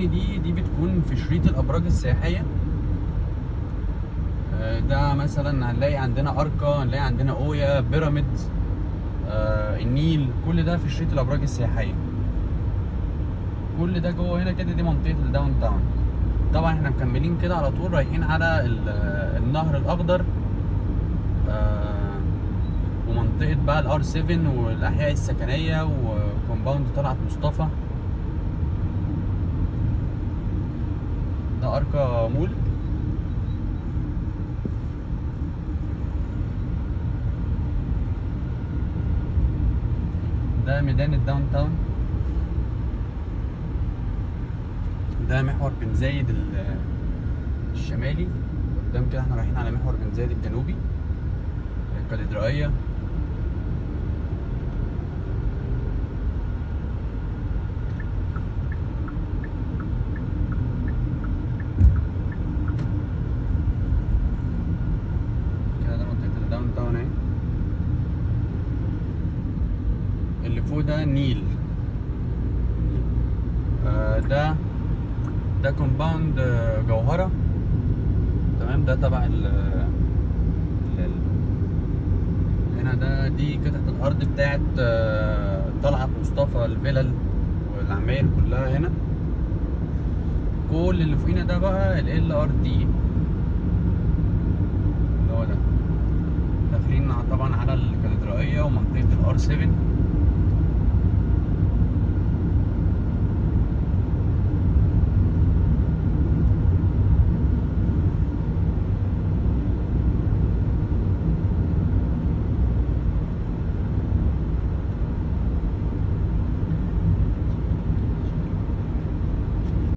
دي بتكون في شريط الابراج السياحيه. ده مثلا هنلاقي عندنا اركا، هنلاقي عندنا اويا، بيراميدز، النيل، كل ده في شريط الابراج السياحيه. كل ده جوه هنا كده، دي منطقه الداون تاون. طبعا احنا مكملين كده على طول رايحين على النهر الاخضر، ومنطقه بقى الار 7 والاحياء السكنيه وكومباوند طلعت مصطفى. ده اركا مول. ده ميدان الداون تاون. ده محور بن زايد الشمالي. قدام كده احنا رايحين على محور بن زايد الجنوبي، الكاتدرائية. كده ده منطقة الداون تاون اهي. اللي فوق ده نيل. ده كومباوند جوهرة. تمام. ده تبع هنا دي قطعة الأرض بتاعت طلعت مصطفى، الفلل والعماير كلها هنا. كل اللي فوقينا ده بقى ال ار دي، اللي هو ده. داخلين طبعا على الكاتدرائية ومنطقة الار 7.